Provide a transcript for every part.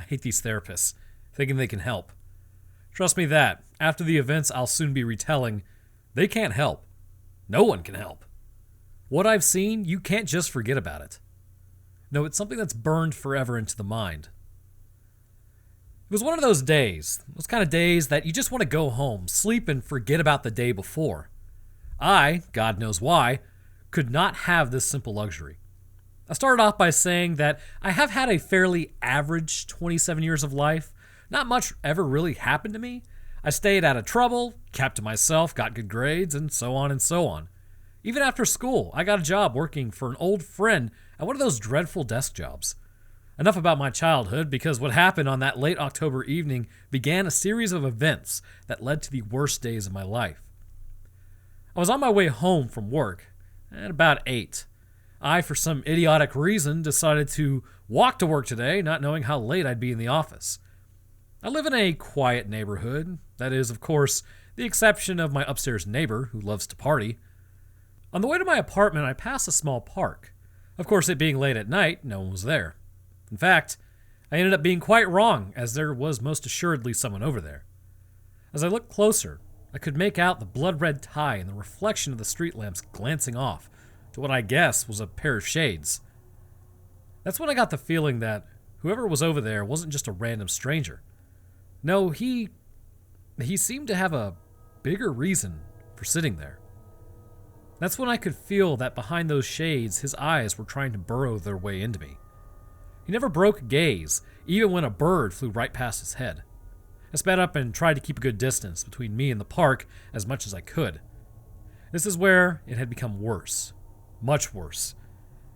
hate these therapists, thinking they can help. Trust me that, after the events I'll soon be retelling, they can't help. No one can help. What I've seen, you can't just forget about it. No, it's something that's burned forever into the mind. It was one of those days, those kind of days that you just want to go home, sleep, and forget about the day before. I, God knows why, could not have this simple luxury. I started off by saying that I have had a fairly average 27 years of life. Not much ever really happened to me. I stayed out of trouble, kept to myself, got good grades, and so on and so on. Even after school, I got a job working for an old friend at one of those dreadful desk jobs. Enough about my childhood, because what happened on that late October evening began a series of events that led to the worst days of my life. I was on my way home from work at about 8. I, for some idiotic reason, decided to walk to work today, not knowing how late I'd be in the office. I live in a quiet neighborhood. That is, of course, the exception of my upstairs neighbor, who loves to party. On the way to my apartment, I passed a small park. Of course, it being late at night, no one was there. In fact, I ended up being quite wrong, as there was most assuredly someone over there. As I looked closer, I could make out the blood-red tie and the reflection of the street lamps glancing off to what I guess was a pair of shades. That's when I got the feeling that whoever was over there wasn't just a random stranger. No, he seemed to have a bigger reason for sitting there. That's when I could feel that behind those shades, his eyes were trying to burrow their way into me. He never broke gaze, even when a bird flew right past his head. I sped up and tried to keep a good distance between me and the park as much as I could. This is where it had become worse. Much worse.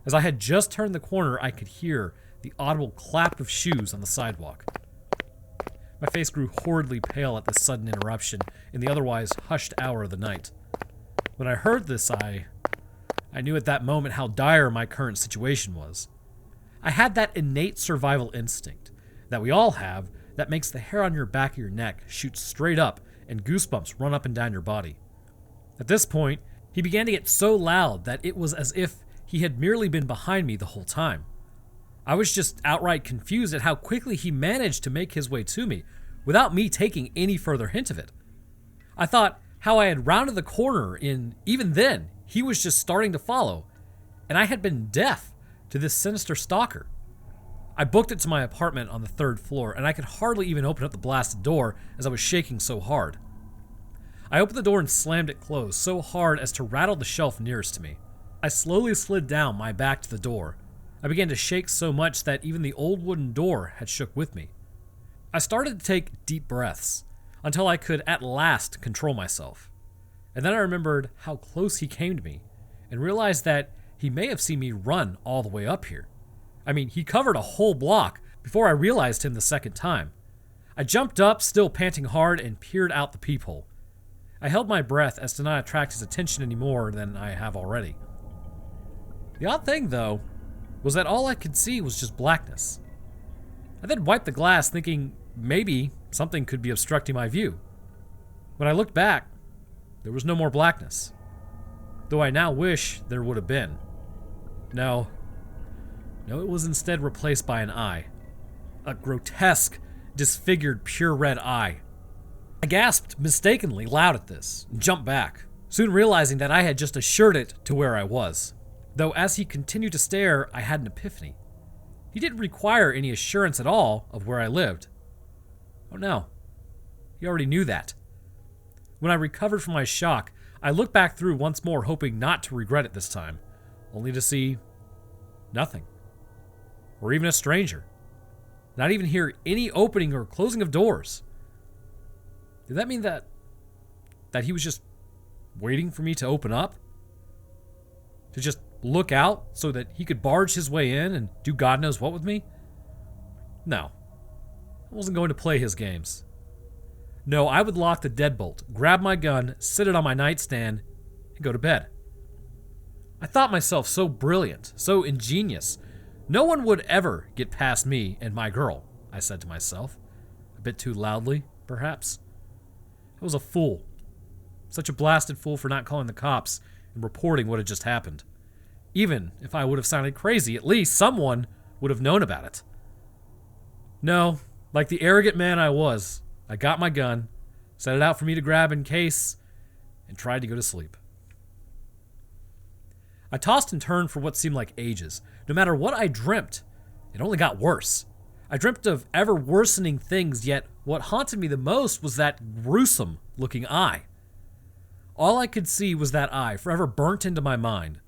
As I had just turned the corner, I could hear the audible clap of shoes on the sidewalk. My face grew horridly pale at this sudden interruption in the otherwise hushed hour of the night. When I heard this, I knew at that moment how dire my current situation was. I had that innate survival instinct that we all have that makes the hair on your back of your neck shoot straight up and goosebumps run up and down your body. At this point, he began to get so loud that it was as if he had merely been behind me the whole time. I was just outright confused at how quickly he managed to make his way to me without me taking any further hint of it. I thought how I had rounded the corner and even then, he was just starting to follow, and I had been deaf to this sinister stalker. I booked it to my apartment on the 3rd floor, and I could hardly even open up the blasted door as I was shaking so hard. I opened the door and slammed it closed so hard as to rattle the shelf nearest to me. I slowly slid down my back to the door. I began to shake so much that even the old wooden door had shook with me. I started to take deep breaths until I could at last control myself. And then I remembered how close he came to me and realized that he may have seen me run all the way up here. I mean, he covered a whole block before I realized him the second time. I jumped up, still panting hard, and peered out the peephole. I held my breath as to not attract his attention any more than I have already. The odd thing, though, was that all I could see was just blackness. I then wiped the glass, thinking maybe something could be obstructing my view. When I looked back, there was no more blackness, though I now wish there would have been. No, it was instead replaced by an eye. A grotesque, disfigured, pure red eye. I gasped mistakenly loud at this and jumped back, soon realizing that I had just assured it to where I was. Though as he continued to stare, I had an epiphany. He didn't require any assurance at all of where I lived. Oh no, he already knew that. When I recovered from my shock, I looked back through once more, hoping not to regret it this time, only to see nothing. Or even a stranger. Not even hear any opening or closing of doors. Did that mean that he was just waiting for me to open up? To just look out so that he could barge his way in and do God knows what with me? No. I wasn't going to play his games. No, I would lock the deadbolt, grab my gun, sit it on my nightstand, and go to bed. I thought myself so brilliant, so ingenious. No one would ever get past me and my girl, I said to myself. A bit too loudly, perhaps. I was a fool. Such a blasted fool for not calling the cops and reporting what had just happened. Even if I would have sounded crazy, at least someone would have known about it. No, like the arrogant man I was, I got my gun, set it out for me to grab in case, and tried to go to sleep. I tossed and turned for what seemed like ages. No matter what I dreamt, it only got worse. I dreamt of ever worsening things, yet what haunted me the most was that gruesome-looking eye. All I could see was that eye, forever burnt into my mind.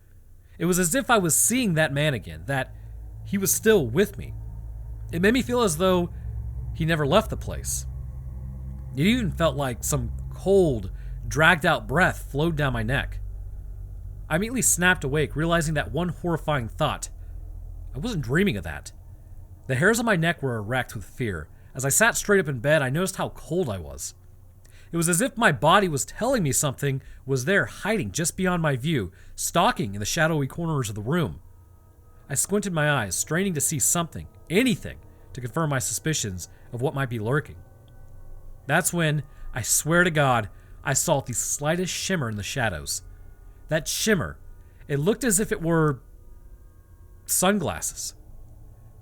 It was as if I was seeing that man again, that he was still with me. It made me feel as though he never left the place. It even felt like some cold, dragged-out breath flowed down my neck. I immediately snapped awake, realizing that one horrifying thought. I wasn't dreaming of that. The hairs on my neck were erect with fear. As I sat straight up in bed, I noticed how cold I was. It was as if my body was telling me something was there hiding just beyond my view, stalking in the shadowy corners of the room. I squinted my eyes, straining to see something, anything, to confirm my suspicions of what might be lurking. That's when, I swear to God, I saw the slightest shimmer in the shadows. That shimmer, it looked as if it were sunglasses.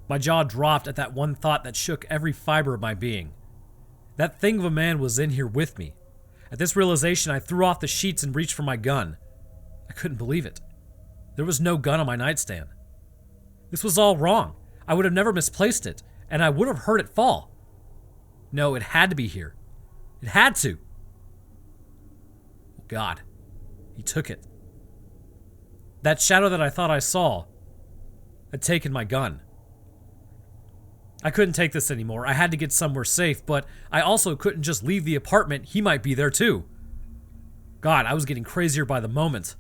My jaw dropped at that one thought that shook every fiber of my being. That thing of a man was in here with me. At this realization, I threw off the sheets and reached for my gun. I couldn't believe it. There was no gun on my nightstand. This was all wrong. I would have never misplaced it, and I would have heard it fall. No, it had to be here. It had to. Oh God, he took it. That shadow that I thought I saw had taken my gun. I couldn't take this anymore. I had to get somewhere safe, but I also couldn't just leave the apartment. He might be there too. God, I was getting crazier by the moment.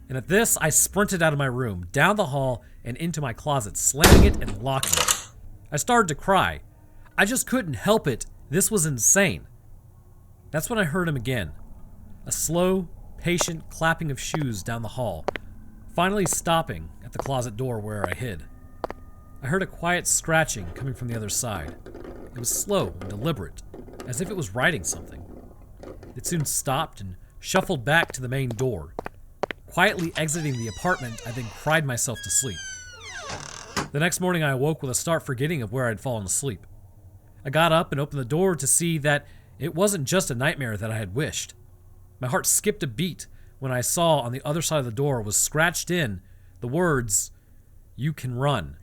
And at this, I sprinted out of my room, down the hall, and into my closet, slamming it and locking it. I started to cry. I just couldn't help it. This was insane. That's when I heard him again. A slow, patient clapping of shoes down the hall, finally stopping at the closet door where I hid. I heard a quiet scratching coming from the other side. It was slow and deliberate, as if it was writing something. It soon stopped and shuffled back to the main door. Quietly exiting the apartment, I then cried myself to sleep. The next morning I awoke with a start forgetting of where I'd fallen asleep. I got up and opened the door to see that it wasn't just a nightmare that I had wished. My heart skipped a beat when I saw on the other side of the door was scratched in the words, "You can run."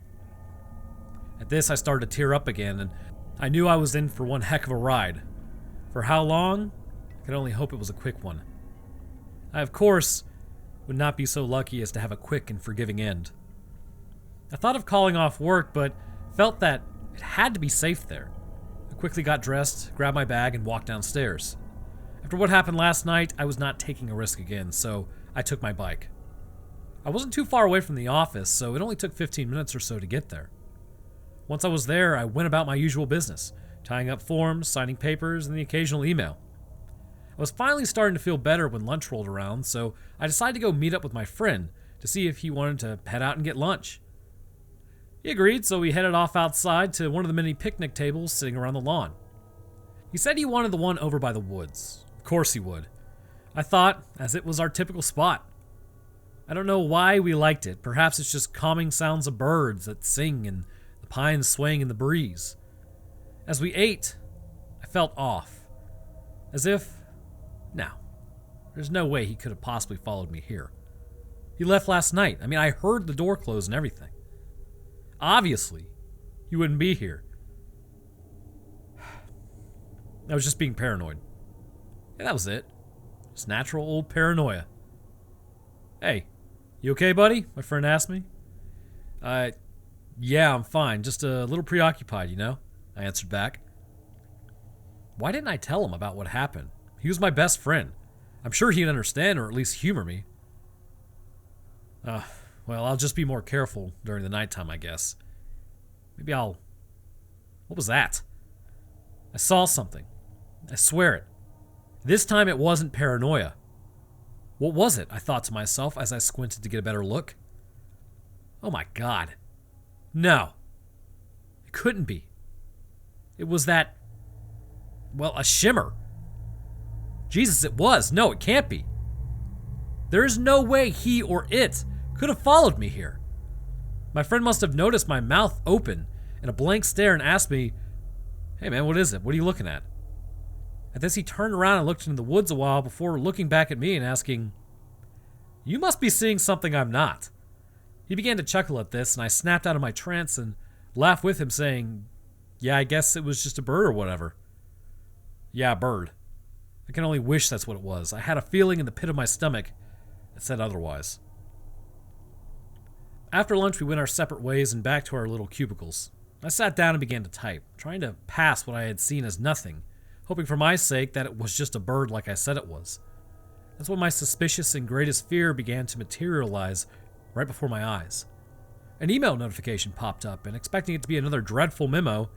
At this, I started to tear up again, and I knew I was in for one heck of a ride. For how long? I could only hope it was a quick one. I, of course, would not be so lucky as to have a quick and forgiving end. I thought of calling off work, but felt that it had to be safe there. I quickly got dressed, grabbed my bag, and walked downstairs. After what happened last night, I was not taking a risk again, so I took my bike. I wasn't too far away from the office, so it only took 15 minutes or so to get there. Once I was there, I went about my usual business, tying up forms, signing papers, and the occasional email. I was finally starting to feel better when lunch rolled around, so I decided to go meet up with my friend to see if he wanted to head out and get lunch. He agreed, so we headed off outside to one of the many picnic tables sitting around the lawn. He said he wanted the one over by the woods. Of course he would. I thought, as it was our typical spot. I don't know why we liked it. Perhaps it's just calming sounds of birds that sing and the pines swaying in the breeze. As we ate, I felt off. As if, now, there's no way he could have possibly followed me here. He left last night. I mean, I heard the door close and everything. Obviously, he wouldn't be here. I was just being paranoid. Yeah, that was it. Just natural old paranoia. Hey, you okay, buddy? My friend asked me. Yeah, I'm fine. Just a little preoccupied, you know? I answered back. Why didn't I tell him about what happened? He was my best friend. I'm sure he'd understand or at least humor me. Well, I'll just be more careful during the nighttime, I guess. Maybe I'll... What was that? I saw something. I swear it. This time it wasn't paranoia. What was it? I thought to myself as I squinted to get a better look. Oh my God. No. It couldn't be. It was that... Well, a shimmer. Jesus, it was. No, it can't be. There is no way he or it could have followed me here. My friend must have noticed my mouth open and a blank stare and asked me, "Hey man, what is it? What are you looking at?" At this, he turned around and looked into the woods a while before looking back at me and asking, "You must be seeing something I'm not." He began to chuckle at this, and I snapped out of my trance and laughed with him, saying, "Yeah, I guess it was just a bird or whatever." Yeah, a bird. I can only wish that's what it was. I had a feeling in the pit of my stomach that said otherwise. After lunch, we went our separate ways and back to our little cubicles. I sat down and began to type, trying to pass what I had seen as nothing, hoping for my sake that it was just a bird like I said it was. That's when my suspicious and greatest fear began to materialize right before my eyes. An email notification popped up, and expecting it to be another dreadful memo,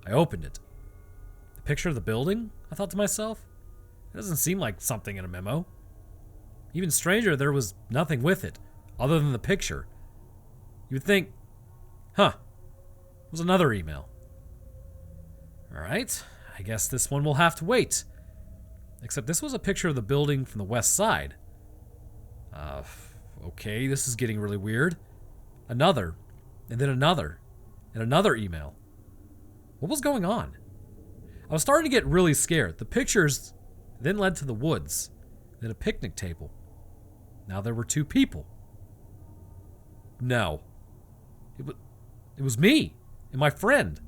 I opened it. The picture of the building? I thought to myself. It doesn't seem like something in a memo. Even stranger, there was nothing with it, other than the picture. You'd think, it was another email. Alright, I guess this one will have to wait. Except this was a picture of the building from the west side. Okay, this is getting really weird. Another, and then another, and another email. What was going on? I was starting to get really scared. The pictures then led to the woods, then a picnic table. Now there were two people. No. It was me and my friend.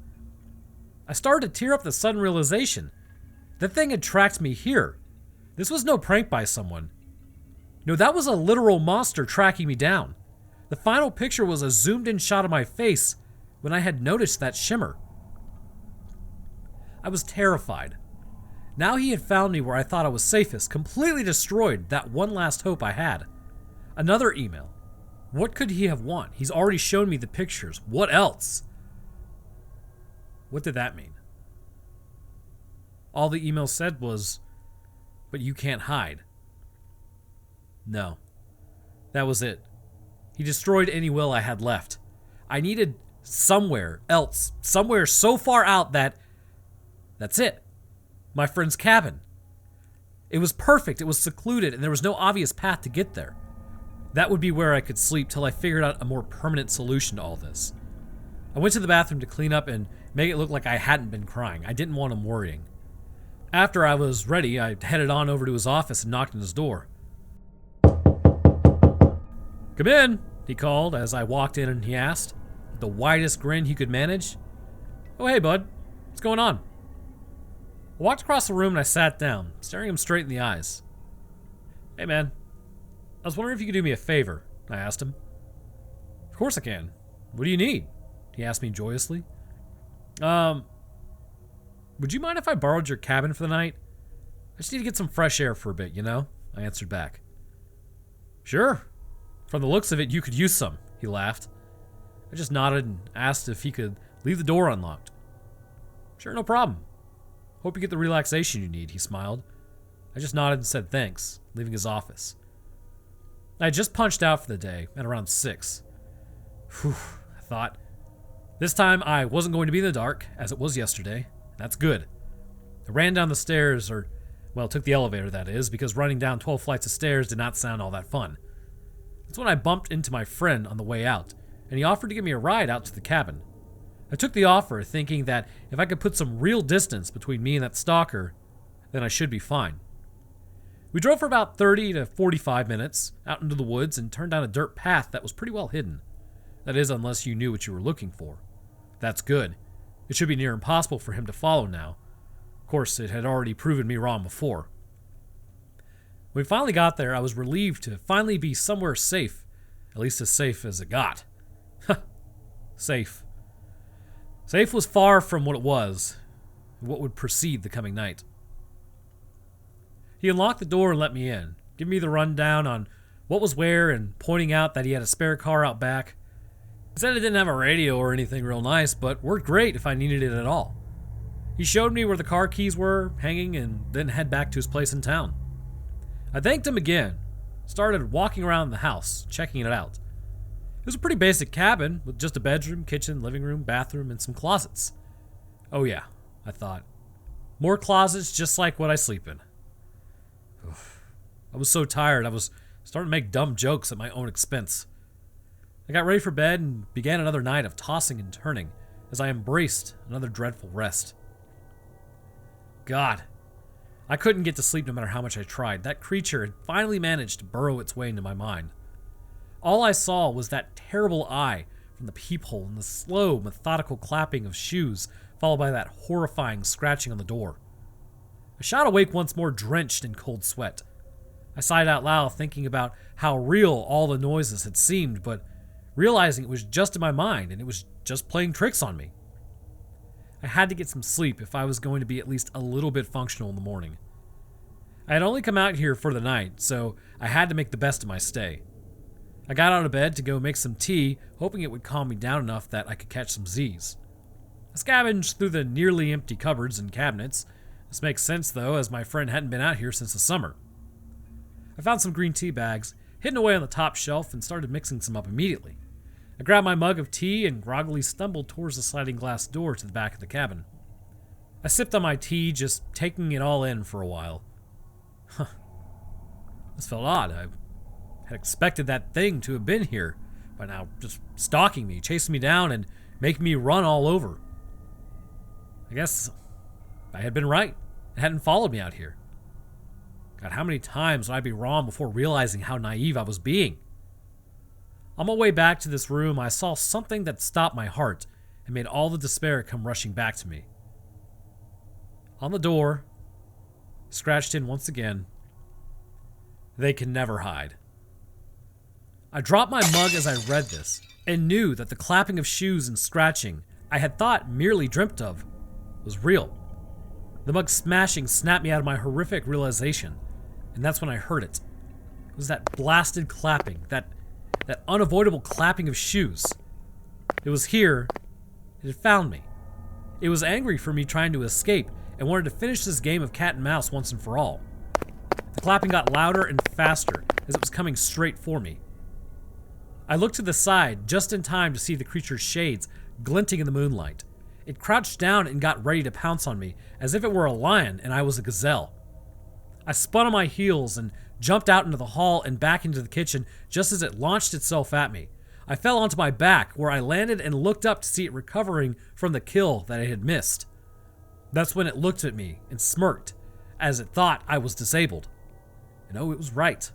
I started to tear up the sudden realization. That thing had tracked me here. This was no prank by someone. No, that was a literal monster tracking me down. The final picture was a zoomed-in shot of my face when I had noticed that shimmer. I was terrified. Now he had found me where I thought I was safest, completely destroyed that one last hope I had. Another email. What could he have want? He's already shown me the pictures. What else? What did that mean? All the email said was, "But you can't hide." No. That was it. He destroyed any will I had left. I needed somewhere else, somewhere so far out that's it. My friend's cabin. It was perfect, it was secluded, and there was no obvious path to get there. That would be where I could sleep till I figured out a more permanent solution to all this. I went to the bathroom to clean up and make it look like I hadn't been crying. I didn't want him worrying. After I was ready, I headed on over to his office and knocked on his door. "Come in," he called as I walked in, and he asked, with the widest grin he could manage, "Oh, hey, bud. What's going on?" I walked across the room and I sat down, staring him straight in the eyes. "Hey, man. I was wondering if you could do me a favor," I asked him. "Of course I can. What do you need?" he asked me joyously. Would you mind if I borrowed your cabin for the night? I just need to get some fresh air for a bit, I answered back. "Sure. From the looks of it, you could use some," he laughed. I just nodded and asked if he could leave the door unlocked. "Sure, no problem. Hope you get the relaxation you need," he smiled. I just nodded and said thanks, leaving his office. I had just punched out for the day at around 6. Whew, I thought. This time I wasn't going to be in the dark, as it was yesterday. That's good. I ran down the stairs, took the elevator, that is, because running down 12 flights of stairs did not sound all that fun. That's when I bumped into my friend on the way out, and he offered to give me a ride out to the cabin. I took the offer, thinking that if I could put some real distance between me and that stalker, then I should be fine. We drove for about 30 to 45 minutes out into the woods and turned down a dirt path that was pretty well hidden. That is, unless you knew what you were looking for. That's good. It should be near impossible for him to follow now. Of course, it had already proven me wrong before. When we finally got there, I was relieved to finally be somewhere safe, at least as safe as it got. Safe. Safe was far from what it was, and what would precede the coming night. He unlocked the door and let me in, giving me the rundown on what was where and pointing out that he had a spare car out back. He said it didn't have a radio or anything real nice, but worked great if I needed it at all. He showed me where the car keys were hanging and then head back to his place in town. I thanked him again, started walking around the house, checking it out. It was a pretty basic cabin with just a bedroom, kitchen, living room, bathroom, and some closets. Oh yeah, I thought. More closets just like what I sleep in. I was so tired, I was starting to make dumb jokes at my own expense. I got ready for bed and began another night of tossing and turning, as I embraced another dreadful rest. God, I couldn't get to sleep no matter how much I tried. That creature had finally managed to burrow its way into my mind. All I saw was that terrible eye from the peephole and the slow, methodical clapping of shoes, followed by that horrifying scratching on the door. I shot awake once more, drenched in cold sweat. I sighed out loud, thinking about how real all the noises had seemed, but realizing it was just in my mind and it was just playing tricks on me. I had to get some sleep if I was going to be at least a little bit functional in the morning. I had only come out here for the night, so I had to make the best of my stay. I got out of bed to go make some tea, hoping it would calm me down enough that I could catch some Z's. I scavenged through the nearly empty cupboards and cabinets. This makes sense, though, as my friend hadn't been out here since the summer. I found some green tea bags, hidden away on the top shelf, and started mixing some up immediately. I grabbed my mug of tea and groggily stumbled towards the sliding glass door to the back of the cabin. I sipped on my tea, just taking it all in for a while. This felt odd. I had expected that thing to have been here by now, just stalking me, chasing me down, and making me run all over. I guess I had been right. It hadn't followed me out here. God, how many times would I be wrong before realizing how naive I was being? On my way back to this room, I saw something that stopped my heart and made all the despair come rushing back to me. On the door, scratched in once again, "They can never hide." I dropped my mug as I read this and knew that the clapping of shoes and scratching I had thought merely dreamt of was real. The mug smashing snapped me out of my horrific realization, and that's when I heard it. It was that blasted clapping, that unavoidable clapping of shoes. It was here. It had found me. It was angry for me trying to escape and wanted to finish this game of cat and mouse once and for all. The clapping got louder and faster as it was coming straight for me. I looked to the side just in time to see the creature's shades glinting in the moonlight. It crouched down and got ready to pounce on me as if it were a lion and I was a gazelle. I spun on my heels and jumped out into the hall and back into the kitchen just as it launched itself at me. I fell onto my back where I landed and looked up to see it recovering from the kill that I had missed. That's when it looked at me and smirked as it thought I was disabled. And oh, it was right.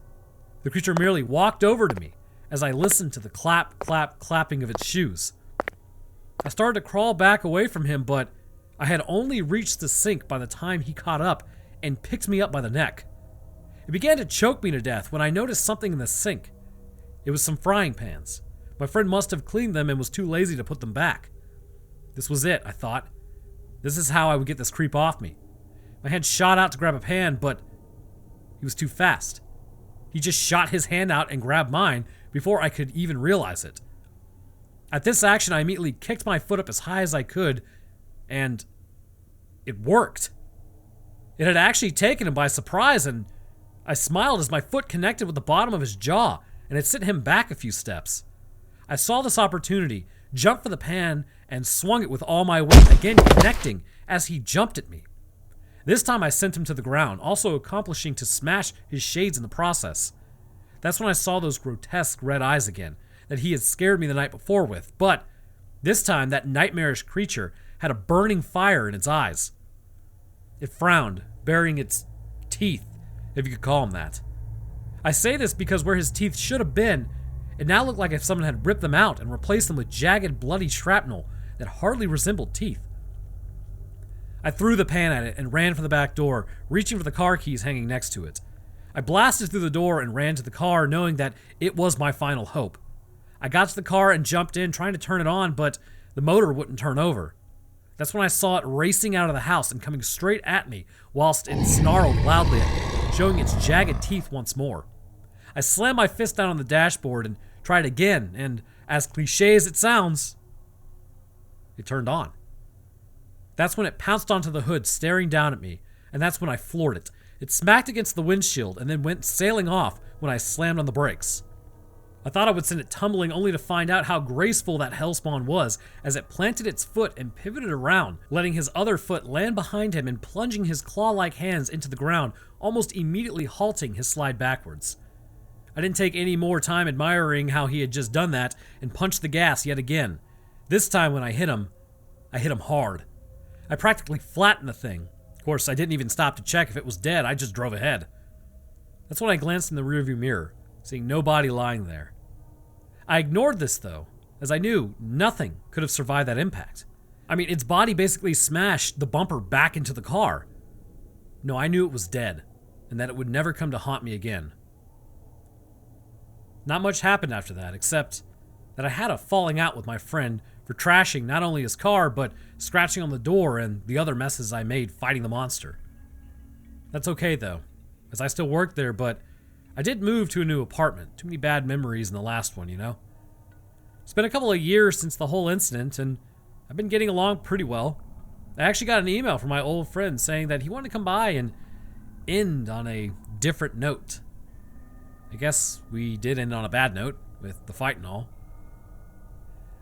The creature merely walked over to me as I listened to the clap, clap, clapping of its shoes. I started to crawl back away from him, but I had only reached the sink by the time he caught up and picked me up by the neck. It began to choke me to death when I noticed something in the sink. It was some frying pans. My friend must have cleaned them and was too lazy to put them back. This was it, I thought. This is how I would get this creep off me. My hand shot out to grab a pan, but he was too fast. He just shot his hand out and grabbed mine before I could even realize it. At this action, I immediately kicked my foot up as high as I could, and it worked. It had actually taken him by surprise, and I smiled as my foot connected with the bottom of his jaw, and it sent him back a few steps. I saw this opportunity, jumped for the pan, and swung it with all my weight, again connecting as he jumped at me. This time I sent him to the ground, also accomplishing to smash his shades in the process. That's when I saw those grotesque red eyes again that he had scared me the night before with, but this time that nightmarish creature had a burning fire in its eyes. It frowned, baring its teeth, if you could call them that. I say this because where his teeth should have been, it now looked like if someone had ripped them out and replaced them with jagged, bloody shrapnel that hardly resembled teeth. I threw the pan at it and ran for the back door, reaching for the car keys hanging next to it. I blasted through the door and ran to the car, knowing that it was my final hope. I got to the car and jumped in, trying to turn it on, but the motor wouldn't turn over. That's when I saw it racing out of the house and coming straight at me, whilst it snarled loudly at me, showing its jagged teeth once more. I slammed my fist down on the dashboard and tried again, and as cliche as it sounds, it turned on. That's when it pounced onto the hood, staring down at me, and that's when I floored it. It smacked against the windshield and then went sailing off when I slammed on the brakes. I thought I would send it tumbling, only to find out how graceful that hellspawn was as it planted its foot and pivoted around, letting his other foot land behind him and plunging his claw-like hands into the ground, almost immediately halting his slide backwards. I didn't take any more time admiring how he had just done that and punched the gas yet again. This time when I hit him, I hit him hard. I practically flattened the thing. Of course, I didn't even stop to check if it was dead. I just drove ahead. That's when I glanced in the rearview mirror, seeing no body lying there. I ignored this, though, as I knew nothing could have survived that impact. I mean, its body basically smashed the bumper back into the car. No, I knew it was dead, and that it would never come to haunt me again. Not much happened after that, except that I had a falling out with my friend for trashing not only his car, but scratching on the door and the other messes I made fighting the monster. That's okay, though, as I still work there, but I did move to a new apartment. Too many bad memories in the last one, you know? It's been a couple of years since the whole incident, and I've been getting along pretty well. I actually got an email from my old friend saying that he wanted to come by and end on a different note. I guess we did end on a bad note, with the fight and all.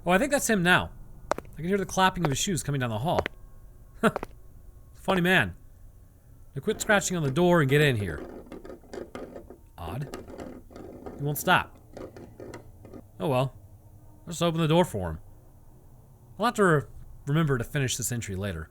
Oh, I think that's him now. I can hear the clapping of his shoes coming down the hall. Funny man. Now quit scratching on the door and get in here. Odd. He won't stop. Oh well. I'll just open the door for him. I'll have to remember to finish this entry later.